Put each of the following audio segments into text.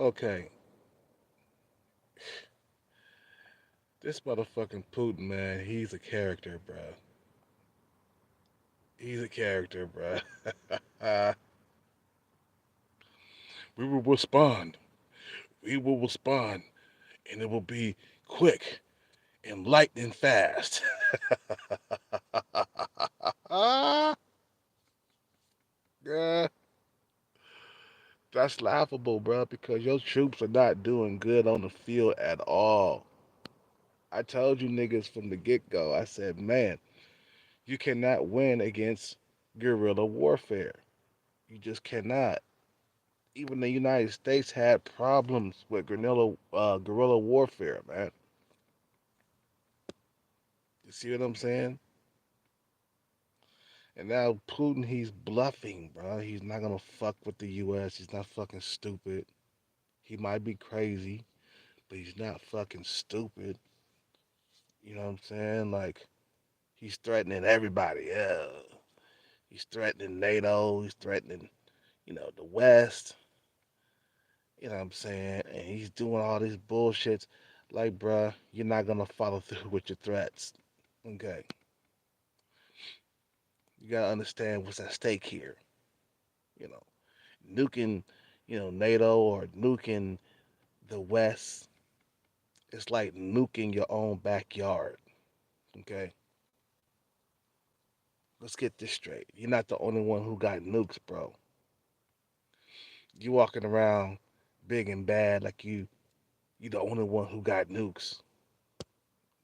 Okay, this motherfucking Putin, man, he's a character, bruh. He's a character, bruh. We will respond. We will respond, and it will be quick and lightning fast. Ah, yeah, that's laughable, bruh, because your troops are not doing good on the field at all. I told you niggas from the get go, I said, man, you cannot win against guerrilla warfare. You just cannot. Even the United States had problems with guerrilla warfare, man. You see what I'm saying? And now Putin, he's bluffing, bro. He's not gonna fuck with the U.S. He's not fucking stupid. He might be crazy, but he's not fucking stupid. You know what I'm saying? Like he's threatening everybody. Yeah, he's threatening NATO. He's threatening, the West. You know what I'm saying? And he's doing all these bullshits. Like, bruh, you're not gonna follow through with your threats. Okay, you gotta understand what's at stake here. You know, nuking, NATO or nuking the West. It's like nuking your own backyard. Okay, let's get this straight. You're not the only one who got nukes, bro. You walking around big and bad like you the only one who got nukes.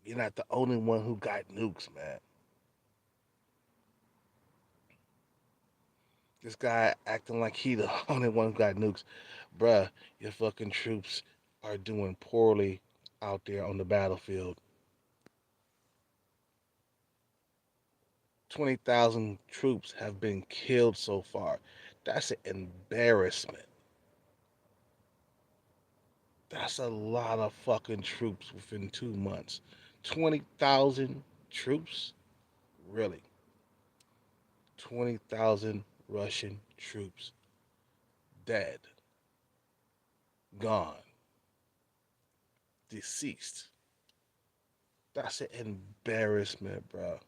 You're not the only one who got nukes, man. This guy acting like he the only one who got nukes. Bruh, your fucking troops are doing poorly out there on the battlefield. 20,000 troops have been killed so far. That's an embarrassment. That's a lot of fucking troops within 2 months. 20,000 troops? Really? 20,000 Russian troops dead, gone, deceased. That's an embarrassment, bro.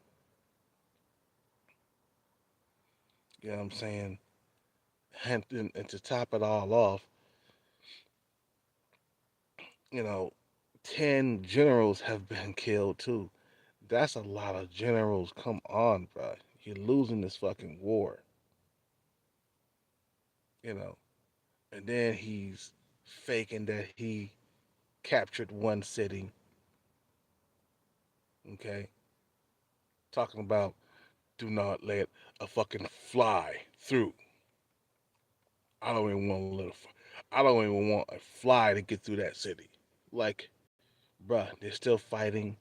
You know what I'm saying? And to top it all off, you know, 10 generals have been killed too. That's a lot of generals. Come on, bro. You're losing this fucking war, you know. And then he's faking that he captured one city, okay? Talking about do not let a fucking fly through. I don't even want to I don't even want a fly to get through that city. Like, bruh, they're still fighting.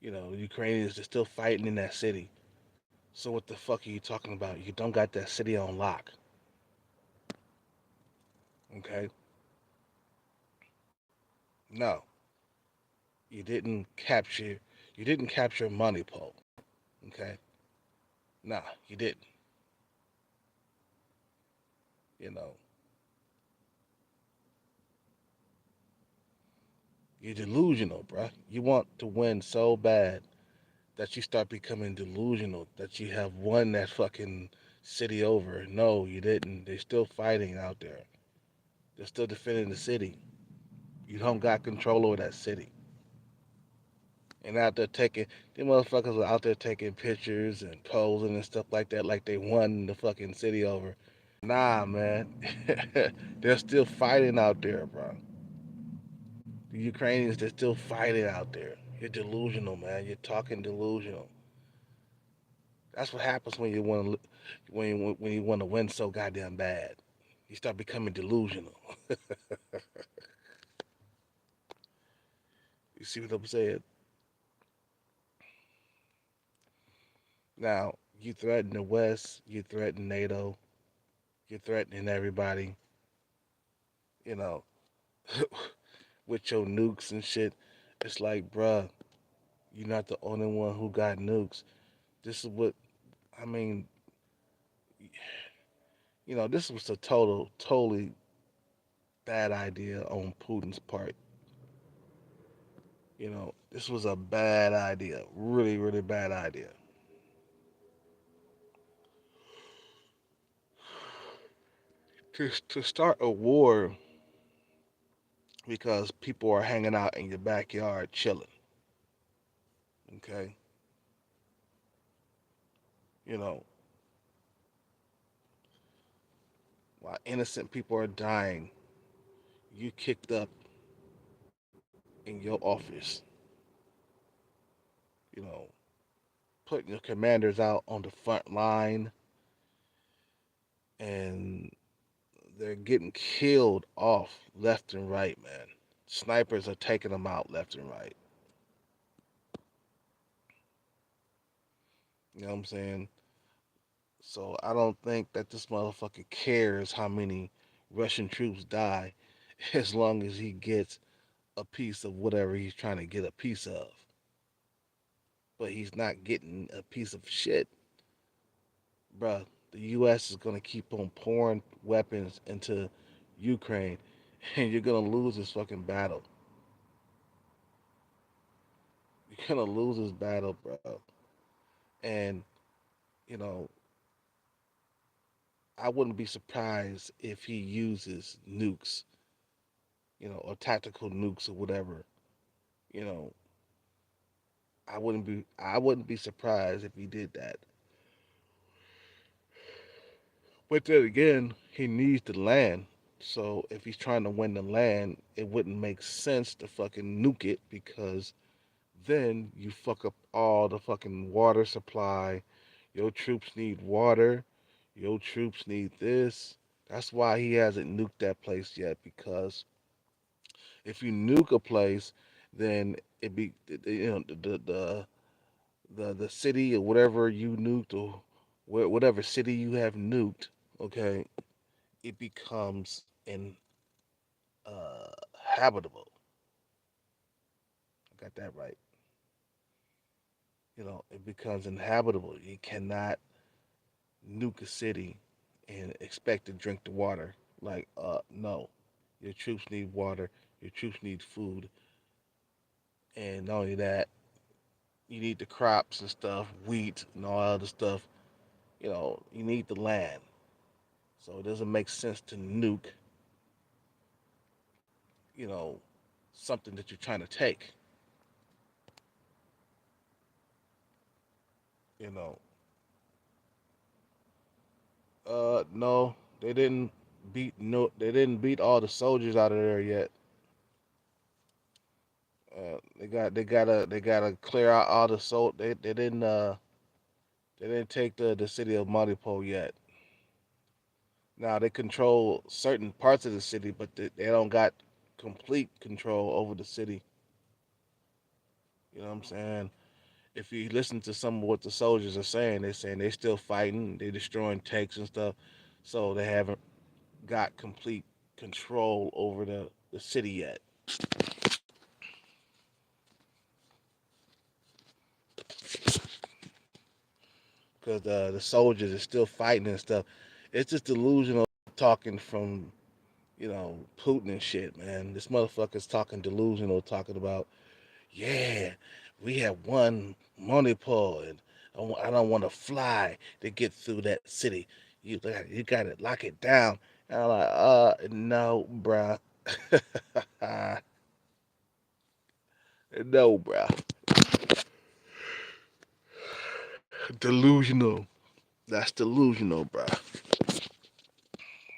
The Ukrainians are still fighting in that city. So what the fuck are you talking about? You don't got that city on lock, okay? No, you didn't capture. You didn't capture Moneypole, okay? Nah, you didn't. You know, you're delusional, bruh. You want to win so bad that you start becoming delusional that you have won that fucking city over. No, you didn't. They're still fighting out there. They're still defending the city. You don't got control over that city. And out there taking, them motherfuckers are out there taking pictures and posing and stuff like they won the fucking city over. Nah, man. They're still fighting out there, bro. The Ukrainians, they're still fighting out there. You're delusional, man. You're talking delusional. That's what happens when you want to when you want to win so goddamn bad. You start becoming delusional. You see what I'm saying? Now, you threaten the West, you threaten NATO, you're threatening everybody, you know, with your nukes and shit. It's like, bruh, you're not the only one who got nukes. This is what I mean. This was a totally bad idea on Putin's part. This was a bad idea, really, really bad idea. To start a war because people are hanging out in your backyard chilling. Okay, you know, while innocent people are dying, you kicked up in your office. You know, putting your commanders out on the front line, and they're getting killed off left and right, man. Snipers are taking them out left and right. You know what I'm saying? So I don't think that this motherfucker cares how many Russian troops die as long as he gets a piece of whatever he's trying to get a piece of. But he's not getting a piece of shit. Bruh, the US is gonna keep on pouring weapons into Ukraine and you're gonna lose this fucking battle. You're gonna lose this battle, bro. And, you know, I wouldn't be surprised if he uses nukes, or tactical nukes or whatever. You know, I wouldn't be surprised if he did that. But then again, he needs the land. So if he's trying to win the land, it wouldn't make sense to fucking nuke it because then you fuck up all the fucking water supply. Your troops need water. Your troops need this. That's why he hasn't nuked that place yet because if you nuke a place, then it be the city or whatever you nuked or whatever city you have nuked, okay, it becomes habitable. I got that right. It becomes inhabitable. You cannot nuke a city and expect to drink the water. Like, no. Your troops need water. Your troops need food. And not only that, you need the crops and stuff, wheat and all other stuff. You need the land. So it doesn't make sense to nuke, you know, something that you're trying to take. You know, no, they didn't beat all the soldiers out of there yet. They gotta clear out all the they didn't take the city of Mariupol yet. Now they control certain parts of the city, but they don't got complete control over the city. You know what I'm saying? If you listen to some of what the soldiers are saying, they're saying they're still fighting, they're destroying tanks and stuff, so they haven't got complete control over the city yet. Because the soldiers are still fighting and stuff. It's just delusional talking from Putin and shit, man. This motherfucker's talking delusional, talking about yeah, we have won Moneypool, and I don't want to fly to get through that city. You got to lock it down. And I'm like, no, bruh. No, bruh. Delusional. That's delusional, bruh.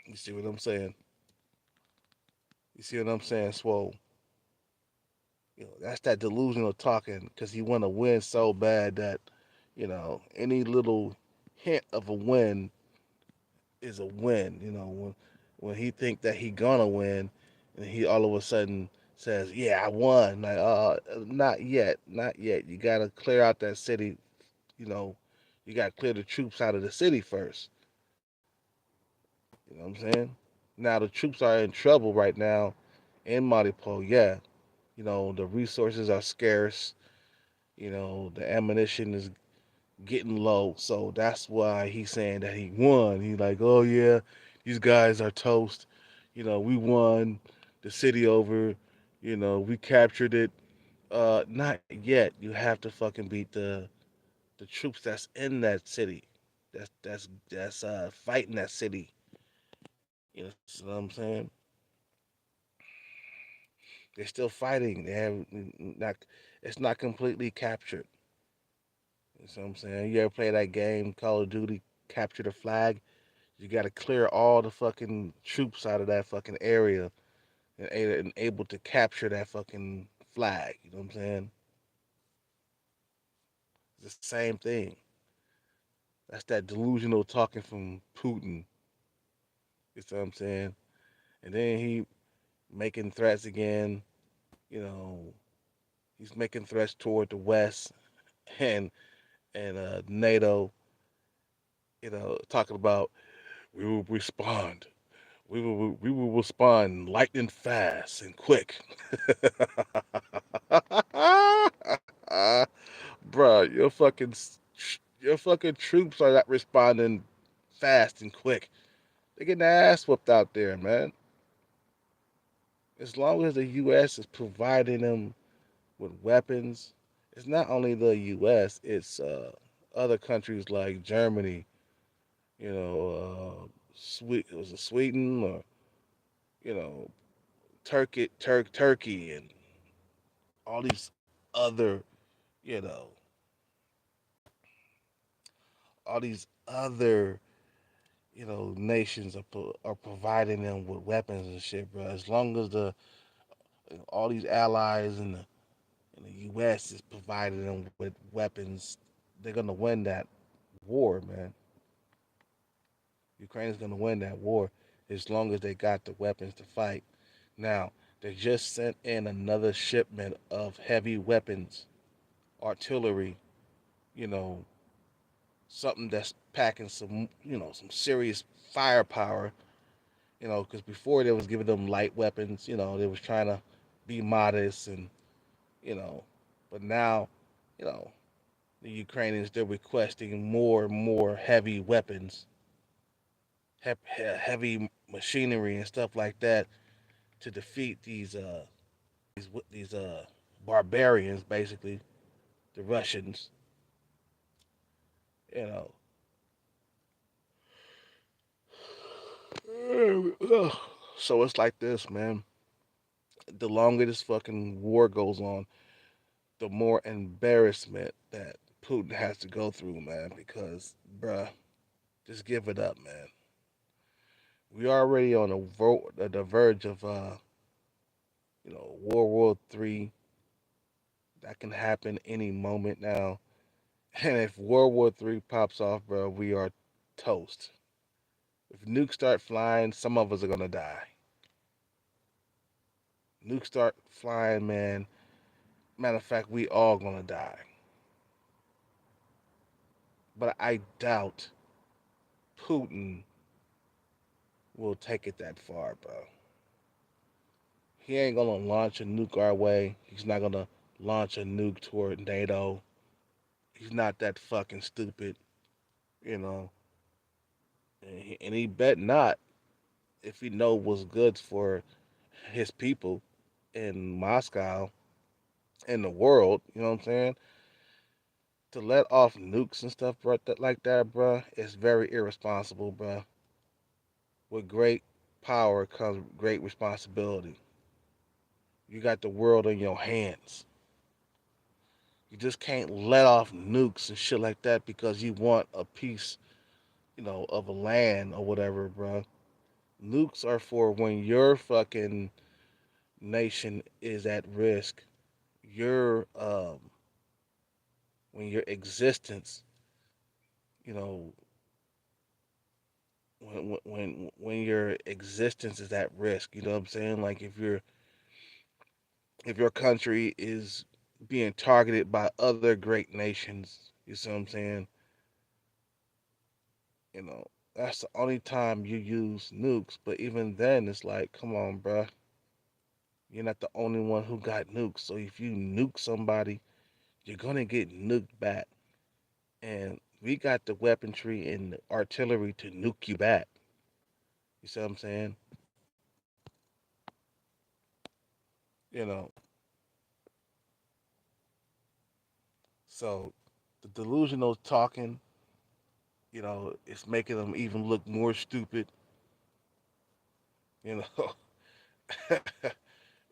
You see what I'm saying? You see what I'm saying, Swole? That's that delusional talking because he want to win so bad that, any little hint of a win is a win. When he think that he gonna win, and he all of a sudden says, "Yeah, I won." Like, not yet, not yet. You gotta clear out that city. You know, you gotta clear the troops out of the city first. You know what I'm saying? Now the troops are in trouble right now in Mariupol. Yeah, the resources are scarce. The ammunition is getting low. So that's why he's saying that he won. He's like, oh yeah, these guys are toast. We won the city over. We captured it. Not yet. You have to fucking beat the troops that's in that city. That's fighting that city. You know what I'm saying? They're still fighting. They have not. It's not completely captured. You know what I'm saying? You ever play that game, Call of Duty, Capture the Flag? You got to clear all the fucking troops out of that fucking area and able to capture that fucking flag. You know what I'm saying? It's the same thing. That's that delusional talking from Putin. You know what I'm saying? And then he making threats again. You know, he's making threats toward the West and and NATO. Talking about we will respond. We will respond lightning fast and quick. Bruh, your fucking troops are not responding fast and quick. They're getting their ass whooped out there, man. As long as the U.S. is providing them with weapons, it's not only the U.S. It's other countries like Germany. Was it Sweden or you know Turkey, and all these other you know all these other nations are providing them with weapons and shit, bro. As long as the all these allies and the U.S. is providing them with weapons, they're gonna win that war, man. Ukraine is gonna win that war as long as they got the weapons to fight. Now they just sent in another shipment of heavy weapons, artillery. You know, something that's packing some serious firepower. Because before they was giving them light weapons. They was trying to be modest and you know, but now, you know, the Ukrainians they're requesting more and more heavy weapons, heavy machinery and stuff like that to defeat these barbarians, basically the Russians. You know, so it's like this, man. The longer this fucking war goes on, the more embarrassment that Putin has to go through, man. Because, bruh, just give it up, man. We already on the verge of World War III. That can happen any moment now. And if World War III pops off, bro, we are toast. If nukes start flying, some of us are gonna die. Nukes start flying, man. Matter of fact, we all gonna die. But I doubt Putin will take it that far, bro. He ain't gonna launch a nuke our way. He's not gonna launch a nuke toward NATO. He's not that fucking stupid, you know. And he bet not if he know what's good for his people in Moscow in the world. You know what I'm saying? To let off nukes and stuff like that, bro, is very irresponsible, bro. With great power comes great responsibility. You got the world in your hands. You just can't let off nukes and shit like that because you want a piece, of a land or whatever, bro. Nukes are for when your fucking nation is at risk. Your when your existence, you know, when your existence is at risk. You know what I'm saying? Like if your country is being targeted by other great nations, you see what I'm saying? You know, that's the only time you use nukes. But even then, it's like, come on, bruh. You're not the only one who got nukes. So if you nuke somebody, you're gonna get nuked back. And we got the weaponry and the artillery to nuke you back. You see what I'm saying? You know, so the delusional talking, it's making them even look more stupid. You know,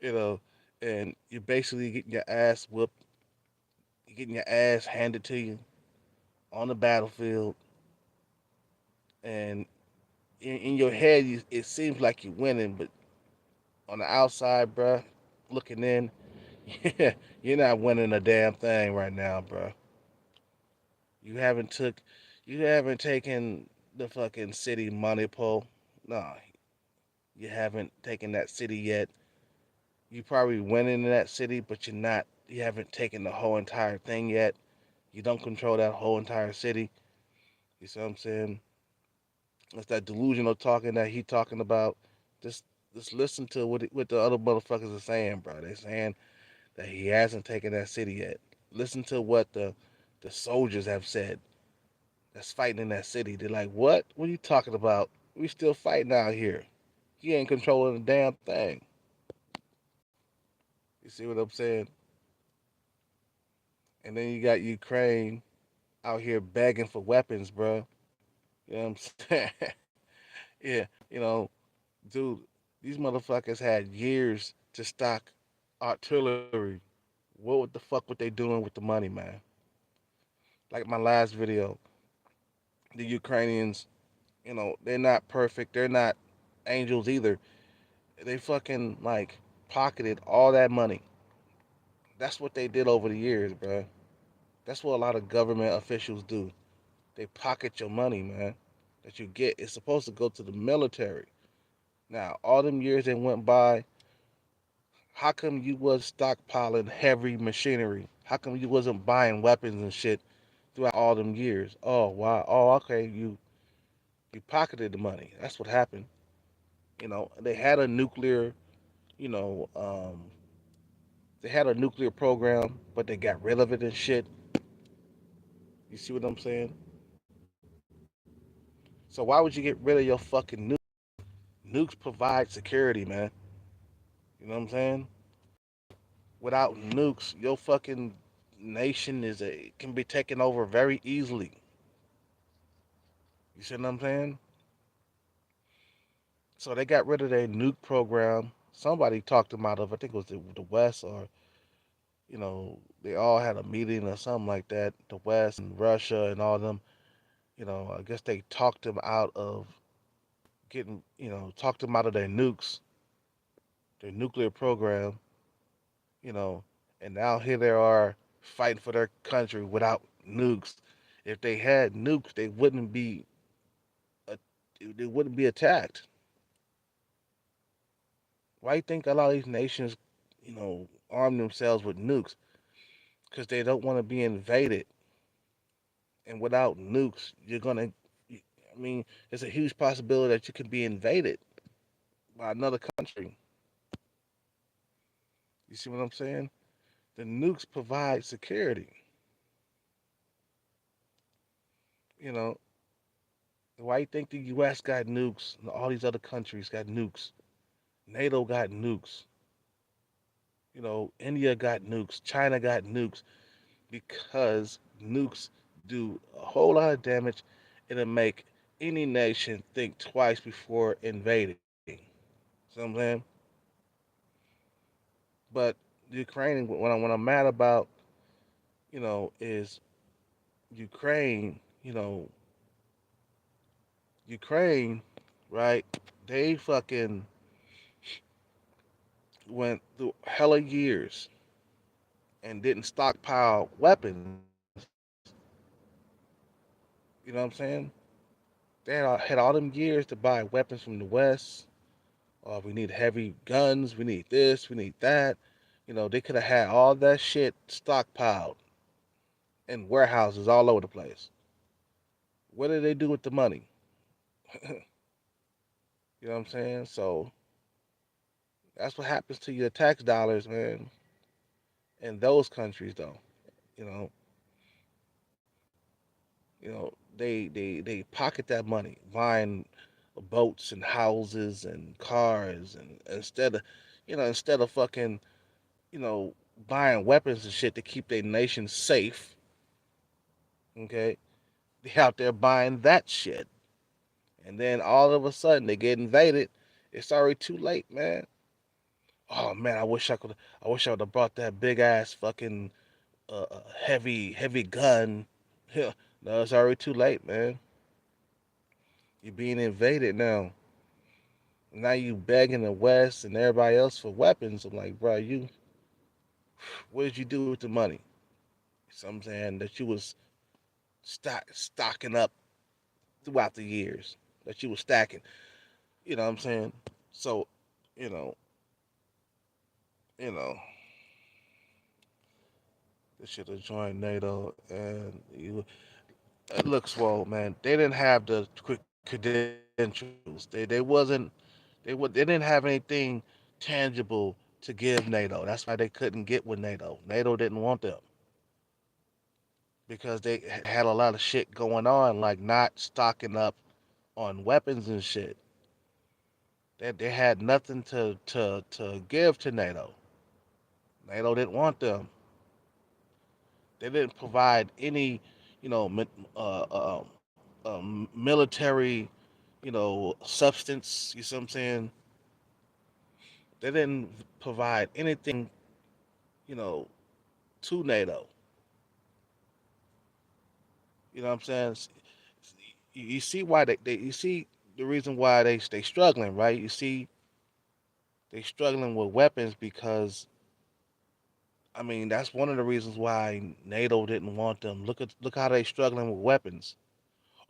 you know, and you're basically getting your ass whooped, you're getting your ass handed to you on the battlefield, and in your head, it seems like you're winning, but on the outside, bruh, looking in, you're not winning a damn thing right now, bruh. You haven't took, you haven't taken the fucking city money pole. No, you haven't taken that city yet. You probably went into that city, but you're not. You haven't taken the whole entire thing yet. You don't control that whole entire city. You see what I'm saying? It's that delusional talking that he talking about. Just, just listen to what the other motherfuckers are saying, bro. They're saying that he hasn't taken that city yet. Listen to what the soldiers have said that's fighting in that city. They're like, what? What are you talking about? We still fighting out here. He ain't controlling a damn thing. You see what I'm saying? And then you got Ukraine out here begging for weapons, bro. You know what I'm saying? Yeah, dude, these motherfuckers had years to stock artillery. What the fuck were they doing with the money, man? Like my last video, the Ukrainians, they're not perfect. They're not angels either. They fucking like pocketed all that money. That's what they did over the years, bro. That's what a lot of government officials do. They pocket your money, man, that you get. It's supposed to go to the military. Now, all them years that went by, how come you was stockpiling heavy machinery? How come you wasn't buying weapons and shit throughout all them years? Oh, wow. Oh, okay. You pocketed the money. That's what happened. They had a nuclear, you know, um, they had a nuclear program, but they got rid of it and shit. You see what I'm saying? So why would you get rid of your fucking nukes? Nukes provide security, man. You know what I'm saying? Without nukes, your fucking nation can be taken over very easily. You see what I'm saying? So they got rid of their nuke program. Somebody talked them out of. I think it was the West, or they all had a meeting or something like that. The West and Russia and all them. I guess they talked them out of talked them out of their nukes, their nuclear program. You know, and now here they are fighting for their country without nukes. If they had nukes, uh, they wouldn't be attacked. Why do you think a lot of these nations, arm themselves with nukes? Because they don't want to be invaded. And without nukes, you're gonna. I mean, there's a huge possibility that you could be invaded by another country. You see what I'm saying? The nukes provide security. You know, why do you think the U.S. got nukes and all these other countries got nukes? NATO got nukes. India got nukes. China got nukes because nukes do a whole lot of damage and it make any nation think twice before invading. See what I'm saying? But the Ukraine, what I'm mad about, is Ukraine. Ukraine, right? They fucking went through hella years and didn't stockpile weapons. You know what I'm saying? Had all them years to buy weapons from the West. We need heavy guns. We need this. We need that. They could have had all that shit stockpiled in warehouses all over the place. What did they do with the money? You know what I'm saying? So that's what happens to your tax dollars, man. In those countries, though, you know, they pocket that money buying boats and houses and cars, and instead of fucking you know, buying weapons and shit to keep their nation safe. Okay, they out there buying that shit, and then all of a sudden they get invaded. It's already too late, man. Oh man, I wish I could. I wish I would have brought that big ass fucking heavy gun. Yeah, no, it's already too late, man. You're being invaded now. Now you begging the West and everybody else for weapons. I'm like, bro, what did you do with the money? So I'm saying that you was stocking up throughout the years, that you was stacking. You know what I'm saying? So, you know, you know, they should have joined NATO, and look, swole man. They didn't have the credentials. They didn't have anything tangible to give NATO. That's why they couldn't get with NATO. NATO didn't want them because they had a lot of shit going on, like not stocking up on weapons and shit. They had nothing to give to NATO. NATO didn't want them. They didn't provide any, you know, military, substance. You see what I'm saying? They didn't provide anything, you know, to NATO. You know what I'm saying? You see why you see the reason why they struggling, right? You see they struggling with weapons because I mean that's one of the reasons why NATO didn't want them. Look how they struggling with weapons.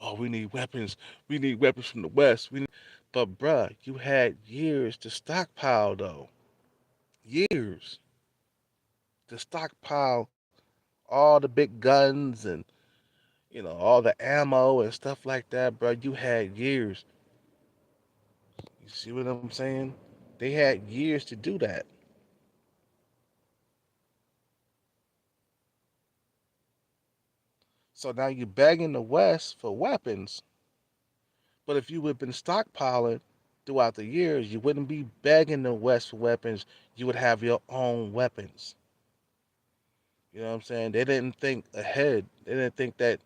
Oh, we need weapons. We need weapons from the West. But bruh, you had years to stockpile though. Years to stockpile all the big guns and all the ammo and stuff like that, bro. You had years. You see what I'm saying? They had years to do that. So now you're begging the West for weapons. But if you would have been stockpiling throughout the years, you wouldn't be begging the West for weapons. You would have your own weapons. You know what I'm saying? They didn't think ahead. They didn't think that,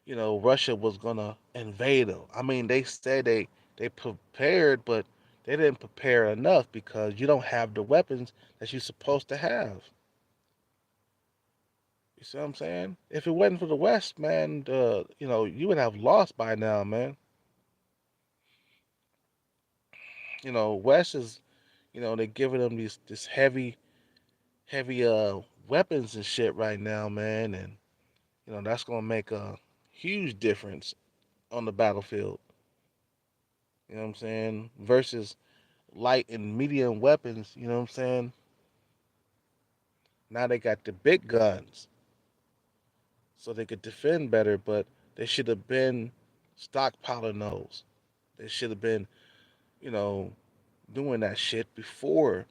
Russia was gonna invade them. I mean, they said they prepared, but they didn't prepare enough because you don't have the weapons that you're supposed to have. You see what I'm saying? If it wasn't for the West, man, you would have lost by now, man. West is, they're giving them this heavy weapons and shit right now, man, and that's gonna make a huge difference on the battlefield. You know what I'm saying? Versus light and medium weapons. You know what I'm saying? Now they got the big guns, so they could defend better. But they should have been stockpiling those. They should have been, you know, doing that shit before,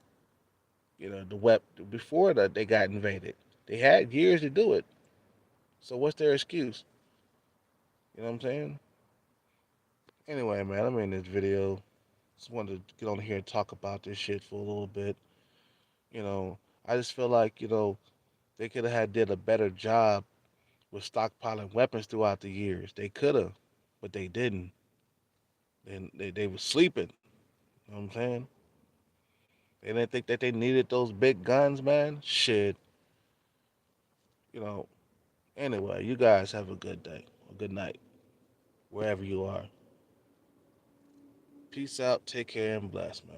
before that they got invaded. They had years to do it. So what's their excuse? You know what I'm saying? Anyway, man, I'm in this video. Just wanted to get on here and talk about this shit for a little bit. You know, I just feel like, they could have did a better job with stockpiling weapons throughout the years. They could have, but they didn't. And they were sleeping. You know what I'm saying? They didn't think that they needed those big guns, man. Shit. You know, anyway, you guys have a good day, a good night, wherever you are. Peace out, take care, and bless, man.